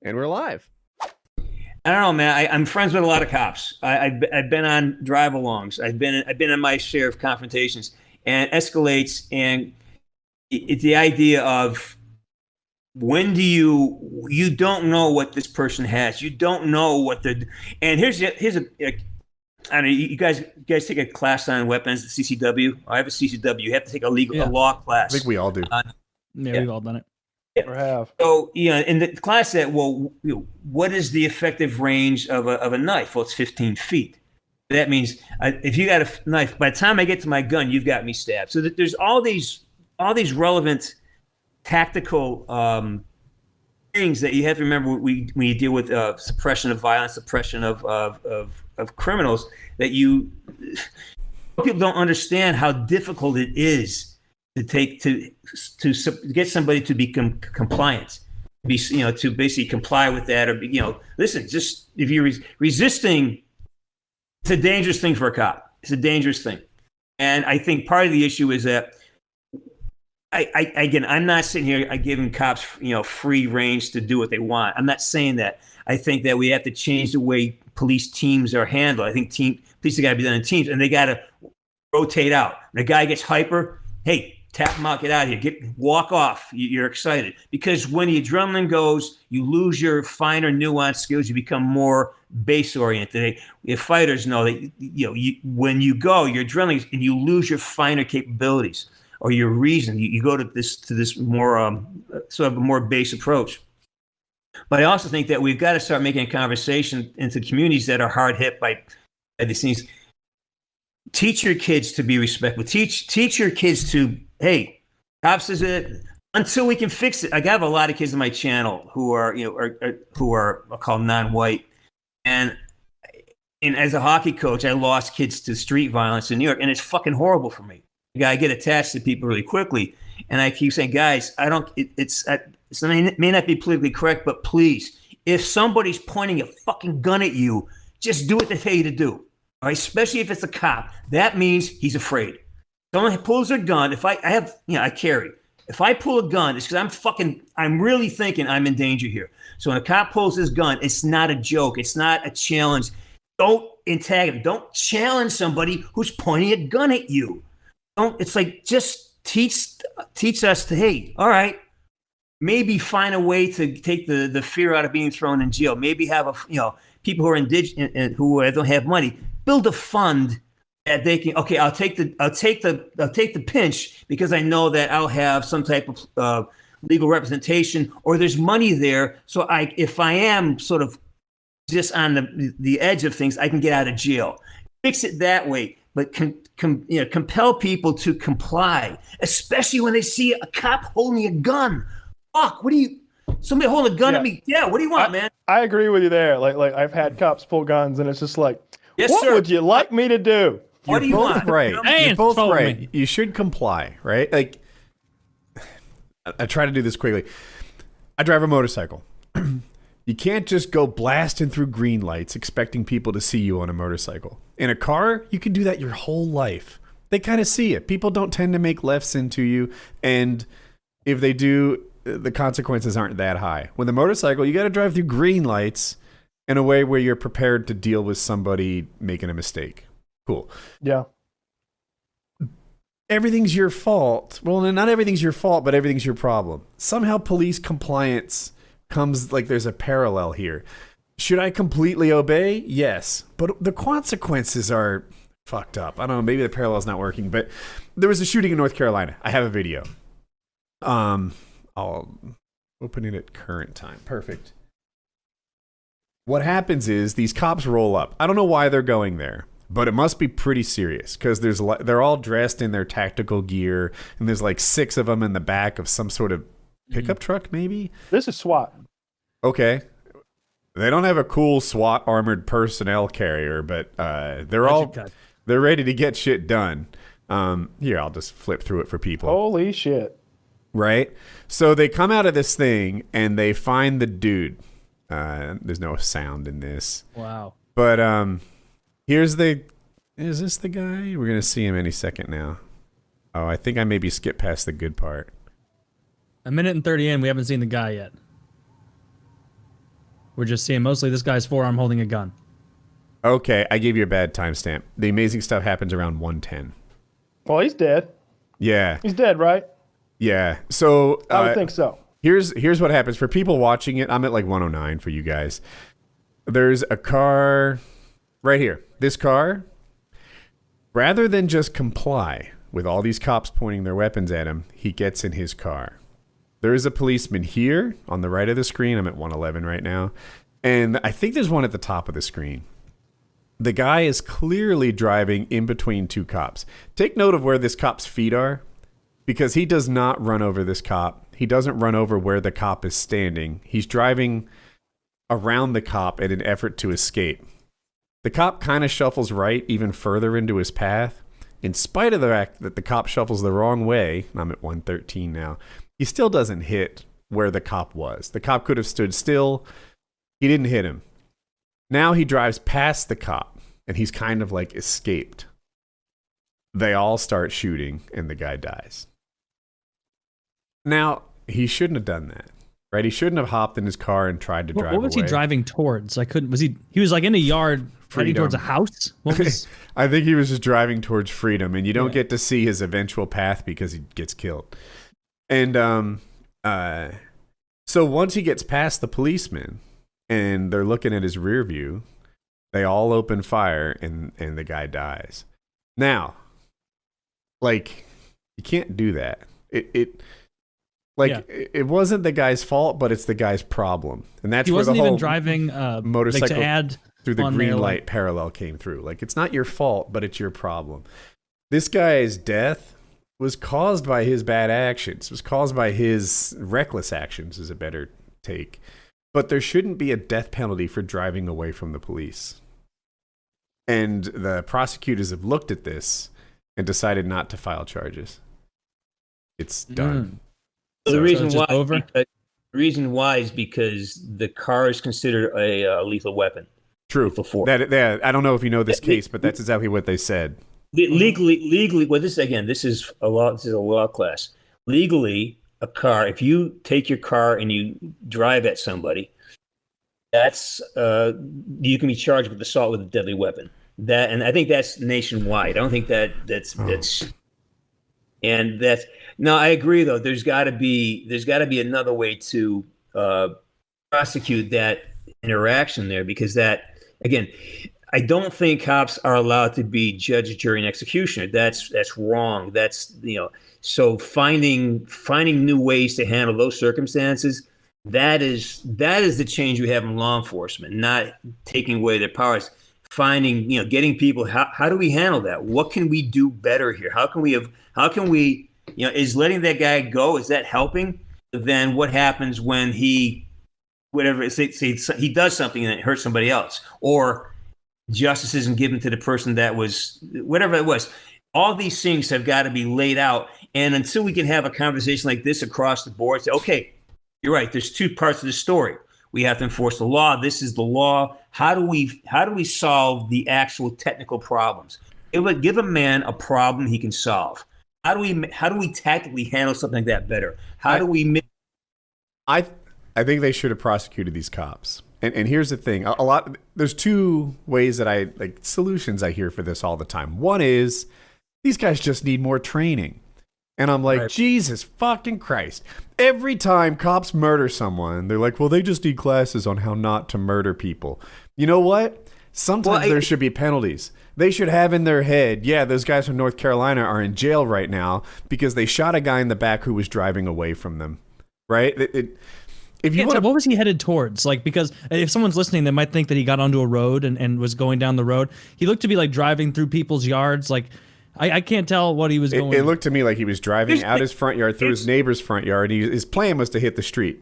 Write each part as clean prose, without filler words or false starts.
And we're live. I don't know, man. I'm friends with a lot of cops. I've been on drive-alongs. I've been in my share of confrontations and escalates. And it's the idea of when do you don't know what this person has. You don't know what the and here's a I mean, you guys take a class on weapons, the CCW. I have a CCW. You have to take a law I think class. we all do. Yeah, we've all done it. Or have. So, in the class said, well, what is the effective range of a knife? Well, it's 15 feet. That means if you got a knife, by the time I get to my gun, you've got me stabbed. So there's all these relevant tactical things that you have to remember when you deal with suppression of violence, suppression of criminals. That people don't understand how difficult it is to get somebody to become compliant, to basically comply with that, or listen. Just if you're resisting, it's a dangerous thing for a cop. It's a dangerous thing, and I think part of the issue is that I'm not sitting here giving cops free range to do what they want. I'm not saying that. I think that we have to change the way police teams are handled. I think police have got to be done in teams, and they got to rotate out. When a guy gets hyper, hey, tap him out, get out of here, walk off. You're excited because when the adrenaline goes, you lose your finer, nuanced skills. You become more base oriented. If fighters know that when you go, your adrenaline, and you lose your finer capabilities or your reason. You go to this more sort of a more base approach. But I also think that we've got to start making a conversation into communities that are hard hit by these things. Teach your kids to be respectful. Teach your kids to, hey, cops is it until we can fix it. I have a lot of kids on my channel who are I'll call non-white, and as a hockey coach, I lost kids to street violence in New York, and it's fucking horrible for me. I get attached to people really quickly, and I keep saying, guys, it may not be politically correct, but please, if somebody's pointing a fucking gun at you, just do what they tell you to do. All right, especially if it's a cop, that means he's afraid. Someone pulls their gun. If I carry. If I pull a gun, it's because I'm really thinking I'm in danger here. So when a cop pulls his gun, it's not a joke. It's not a challenge. Don't antagonise. Don't challenge somebody who's pointing a gun at you. It's like just teach us to, hey, all right, maybe find a way to take the fear out of being thrown in jail. Maybe have people who are indigenous who don't have money. Build a fund that they can. Okay, I'll take the pinch because I know that I'll have some type of legal representation, or there's money there. So if I am sort of just on the edge of things, I can get out of jail. Fix it that way, but compel people to comply, especially when they see a cop holding a gun. Fuck! Somebody holding a gun at me? Yeah. What do you want, man? I agree with you there. Like I've had cops pull guns, and it's just like, yes, what sir. would you like me to do? What do you both want? right. Hey, You're both follow right. me. You should comply, right? Like, I try to do this quickly. I drive a motorcycle. You can't just go blasting through green lights expecting people to see you on a motorcycle. In a car, you can do that your whole life. They kind of see it. People don't tend to make lefts into you, and if they do, the consequences aren't that high. With a motorcycle, you got to drive through green lights in a way where you're prepared to deal with somebody making a mistake. Cool. Yeah. Everything's your fault. Well, not everything's your fault, but everything's your problem. Somehow police compliance comes like there's a parallel here. Should I completely obey? Yes. But the consequences are fucked up. I don't know. Maybe the parallel's not working, but there was a shooting in North Carolina. I have a video. I'll open it at current time. Perfect. What happens is these cops roll up. I don't know why they're going there, but it must be pretty serious because they're all dressed in their tactical gear, and there's like 6 of them in the back of some sort of pickup truck, maybe? This is SWAT. Okay. They don't have a cool SWAT armored personnel carrier, but they're ready to get shit done. Here, I'll just flip through it for people. Holy shit. Right? So they come out of this thing and they find the dude. There's no sound in this. Wow. But is this the guy? We're going to see him any second now. Oh, I think I maybe skipped past the good part. A minute and 30 in, we haven't seen the guy yet. We're just seeing mostly this guy's forearm holding a gun. Okay, I gave you a bad timestamp. The amazing stuff happens around 1:10. Well, he's dead. Yeah. He's dead, right? Yeah. So I would think so. Here's what happens for people watching it. I'm at like 109 for you guys. There's a car right here. This car, rather than just comply with all these cops pointing their weapons at him, he gets in his car. There is a policeman here on the right of the screen. I'm at 111 right now. And I think there's one at the top of the screen. The guy is clearly driving in between two cops. Take note of where this cop's feet are, because he does not run over this cop. He doesn't run over where the cop is standing. He's driving around the cop in an effort to escape. The cop kind of shuffles right even further into his path. In spite of the fact that the cop shuffles the wrong way, I'm at 113 now, he still doesn't hit where the cop was. The cop could have stood still. He didn't hit him. Now he drives past the cop, and he's kind of like escaped. They all start shooting, and the guy dies. Now, he shouldn't have done that, right? He shouldn't have hopped in his car and tried to drive away. What was he driving towards? He was like in a yard heading towards a house? What was... I think he was just driving towards freedom, and you don't get to see his eventual path because he gets killed. And so once he gets past the policeman and they're looking at his rear view, they all open fire and the guy dies. Now, like, you can't do that. It wasn't the guy's fault, but it's the guy's problem. And that's where the whole even driving motorcycle to add through the green light parallel came through. Like, it's not your fault, but it's your problem. This guy's death was caused by his bad actions. It was caused by his reckless actions, is a better take. But there shouldn't be a death penalty for driving away from the police. And the prosecutors have looked at this and decided not to file charges. It's done. The over? reason why is because the car is considered a lethal weapon. True. Lethal force. I don't know if you know this case, but that's exactly what they said. Legally, well, this is a law class. Legally, a car, if you take your car and you drive at somebody, that's you can be charged with assault with a deadly weapon. And I think that's nationwide. I don't think that's no. I agree though. There's got to be another way to prosecute that interaction there, because that, again, I don't think cops are allowed to be judge, jury, and executioner. That's wrong. That's, so finding new ways to handle those circumstances, that is the change we have in law enforcement, not taking away their powers. Finding, getting people, how do we handle that? What can we do better here? How can we, is letting that guy go, is that helping? Then what happens when he does something and it hurts somebody else, or justice isn't given to the person that was, whatever it was. All these things have got to be laid out. And until we can have a conversation like this across the board, say, okay, you're right, there's two parts of the story. We have to enforce the law. This is the law. How do we solve the actual technical problems? Give a man a problem he can solve. How do we tactically handle something like that better? I think they should have prosecuted these cops. And here's the thing. There's two ways that solutions I hear for this all the time. One is these guys just need more training. And I'm like, right. Jesus fucking Christ. Every time cops murder someone, they're like, well, they just need classes on how not to murder people. You know what? Sometimes there should be penalties. They should have in their head, yeah, those guys from North Carolina are in jail right now because they shot a guy in the back who was driving away from them. Right? What was he headed towards? Because if someone's listening, they might think that he got onto a road and was going down the road. He looked to be driving through people's yards. I can't tell what he was going. It looked to me like he was driving out his front yard through his neighbor's front yard. His plan was to hit the street.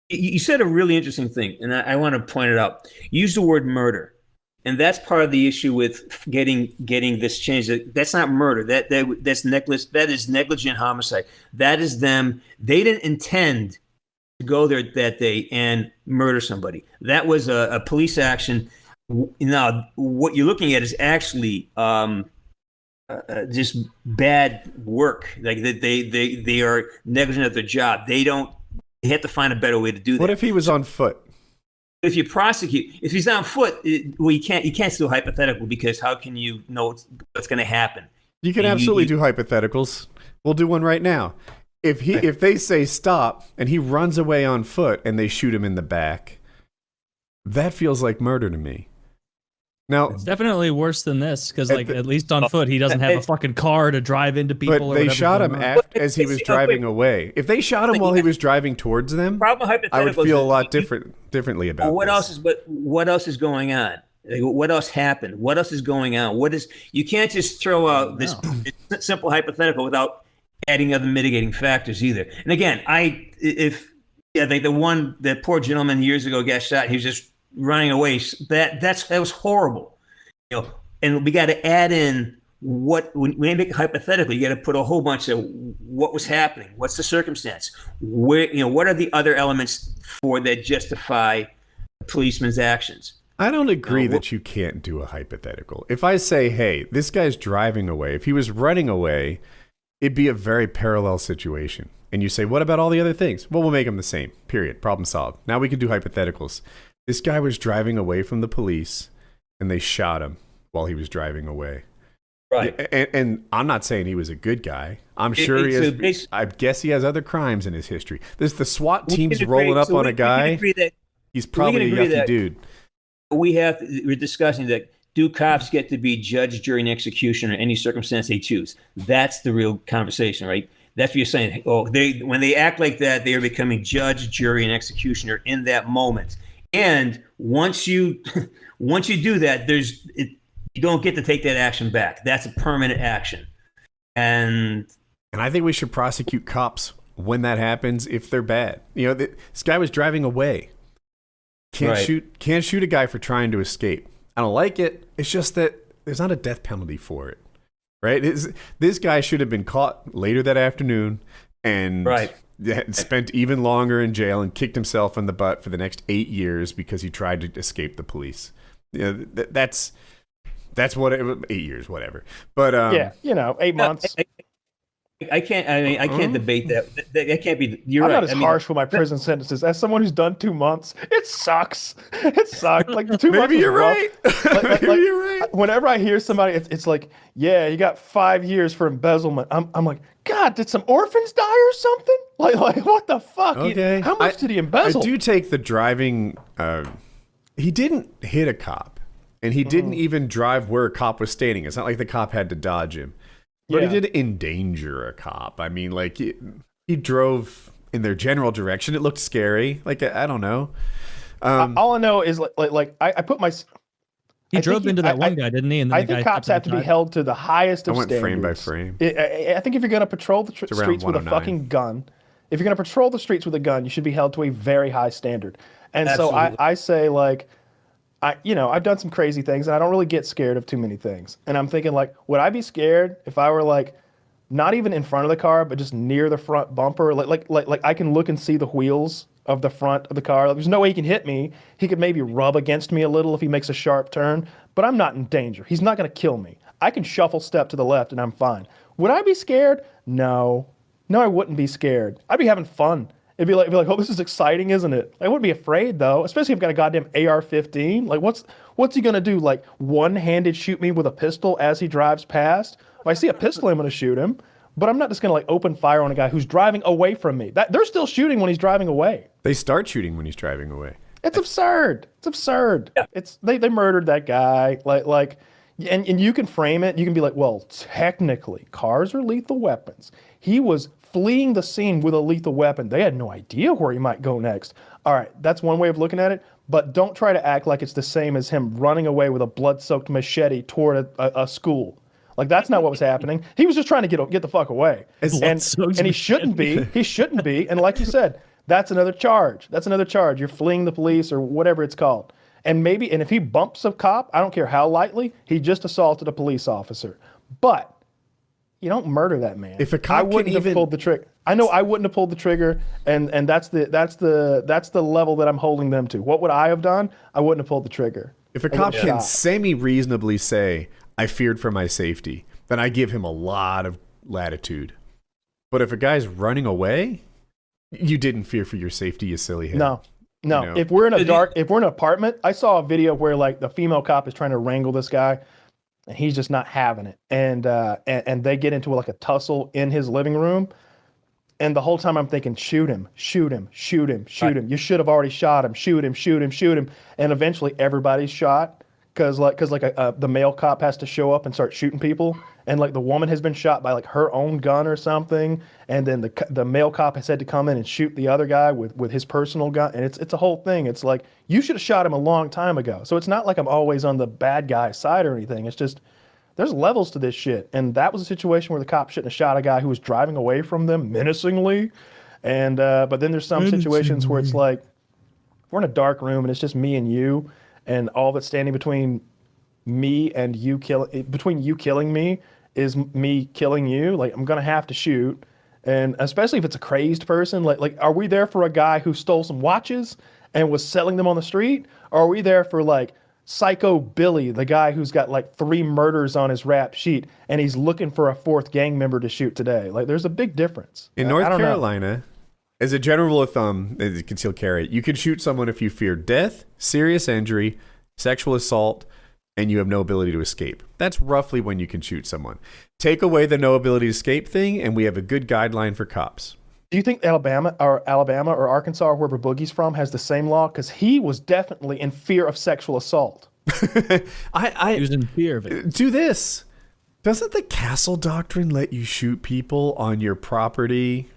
You said a really interesting thing, and I want to point it out. You used the word murder, and that's part of the issue with getting this change. That's not murder. That's necklace. That is negligent homicide. That is them. They didn't intend to go there that day and murder somebody. That was a police action. Now, what you're looking at is actually just bad work. They are negligent at their job. They have to find a better way to do that. What if he was on foot? If you prosecute, if he's on foot, well, you can't still hypothetical, because how can you know what's going to happen? You can absolutely do hypotheticals. We'll do one right now. If they say stop and he runs away on foot and they shoot him in the back, that feels like murder to me. Now, it's definitely worse than this, because at least on foot he doesn't have a fucking car to drive into people. But they shot him as he was driving away. If they shot him while he was driving towards them, I would feel a lot differently about it. What else is going on? Like, what else happened? What else is going on? You can't just throw out this simple hypothetical without adding other mitigating factors either. And again, the poor gentleman years ago got shot. He was just running away. That was horrible. And we got to add in when you make it hypothetical, you got to put a whole bunch of what was happening, what's the circumstance, what are the other elements that justify a policeman's actions. I don't agree that you can't do a hypothetical. If I say, hey, this guy's driving away, if he was running away, it'd be a very parallel situation. And you say, what about all the other things? Well, we'll make them the same. Period. Problem solved. Now we can do hypotheticals. This guy was driving away from the police, and they shot him while he was driving away. Right. And I'm not saying he was a good guy. I'm sure he is. I guess he has other crimes in his history. There's the SWAT teams rolling up on a guy. He's probably a yucky dude. We're discussing that. Do cops get to be judge, jury, and executioner in any circumstance they choose? That's the real conversation, right? That's what you're saying. When they act like that, they are becoming judge, jury, and executioner in that moment. And once you do that, you don't get to take that action back. That's a permanent action. And I think we should prosecute cops when that happens if they're bad. This guy was driving away. Can't shoot a guy for trying to escape. I don't like it. It's just that there's not a death penalty for it, right? This guy should have been caught later that afternoon and spent even longer in jail and kicked himself in the butt for the next 8 years because he tried to escape the police. That's what 8 years, whatever. But 8 months. I can't debate that. That can't be. You're I'm right. not as harsh with my prison sentences as someone who's done 2 months. It sucks. It sucked. Like 2 months. Maybe you're right. Maybe you're right. Whenever I hear somebody, it's like, yeah, you got 5 years for embezzlement. I'm like, God, did some orphans die or something? Like what the fuck? Okay. How much did he embezzle? I do take the driving. He didn't hit a cop, and he didn't even drive where a cop was standing. It's not like the cop had to dodge him. But he did endanger a cop. I mean, like, he drove in their general direction. It looked scary. Like, I don't know. All I know is, I put my... He drove into that one guy, didn't he? And then I think cops have to be held to the highest of standards. I went frame by frame. I think if you're going to patrol the streets with a fucking gun, if you're going to patrol the streets with a gun, you should be held to a very high standard. And Absolutely. So I say, like... I've done some crazy things, and I don't really get scared of too many things. And I'm thinking, like, would I be scared if I were, like, not even in front of the car, but just near the front bumper? Like I can look and see the wheels of the front of the car. Like, there's no way he can hit me. He could maybe rub against me a little if he makes a sharp turn, but I'm not in danger. He's not going to kill me. I can shuffle step to the left, and I'm fine. Would I be scared? No. No, I wouldn't be scared. I'd be having fun. It'd be like, oh, this is exciting, isn't it? I wouldn't be afraid, though, especially if I've got a goddamn AR-15. Like, what's he going to do? Like, one-handed shoot me with a pistol as he drives past? If I see a pistol, I'm going to shoot him. But I'm not just going to, like, open fire on a guy who's driving away from me. They're still shooting when he's driving away. They start shooting when he's driving away. It's absurd. It's absurd. Yeah. They murdered that guy. And you can frame it. You can be like, well, technically, cars are lethal weapons. He was fleeing the scene with a lethal weapon. They had no idea where he might go next. All right, that's one way of looking at it, but don't try to act like it's the same as him running away with a blood-soaked machete toward a school. Like, that's not what was happening. He was just trying to get the fuck away. And he shouldn't be. He shouldn't be. And like you said, that's another charge. That's another charge. You're fleeing the police or whatever it's called. And if he bumps a cop, I don't care how lightly, he just assaulted a police officer. But you don't murder that man. If a cop I wouldn't have pulled the trigger. I know I wouldn't have pulled the trigger, and that's the level that I'm holding them to. What would I have done? I wouldn't have pulled the trigger. If a cop can semi-reasonably say, I feared for my safety, then I give him a lot of latitude. But if a guy's running away, you didn't fear for your safety, you silly head. No. No, You know? if we're in an apartment, I saw a video where like the female cop is trying to wrangle this guy, and he's just not having it, and they get into like a tussle in his living room, and the whole time I'm thinking, shoot him, shoot him, shoot him, shoot him. You should have already shot him. Shoot him, shoot him, shoot him, and eventually everybody's shot because the male cop has to show up and start shooting people. And like the woman has been shot by like her own gun or something, and then the male cop has had to come in and shoot the other guy with his personal gun, and it's a whole thing. It's like you should have shot him a long time ago. So it's not like I'm always on the bad guy side or anything. It's just there's levels to this shit, and that was a situation where the cop shouldn't have shot a guy who was driving away from them menacingly. And but then there's some situations where it's like we're in a dark room and it's just me and you, and all that's standing between me and you killing me is me killing you. Like I'm gonna have to shoot, and especially if it's a crazed person. Like are we there for a guy who stole some watches and was selling them on the street, or are we there for like Psycho Billy, the guy who's got like 3 murders on his rap sheet and he's looking for a 4th gang member to shoot today? Like there's a big difference. In North Carolina, as a general rule of thumb, concealed carry, you can shoot someone if you fear death, serious injury, sexual assault, and you have no ability to escape. That's roughly when you can shoot someone. Take away the no ability to escape thing, and we have a good guideline for cops. Do you think Alabama or Arkansas or wherever Boogie's from has the same law? Because he was definitely in fear of sexual assault. He was in fear of it. Do this. Doesn't the castle doctrine let you shoot people on your property?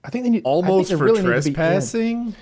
I think they need almost I think for really trespassing.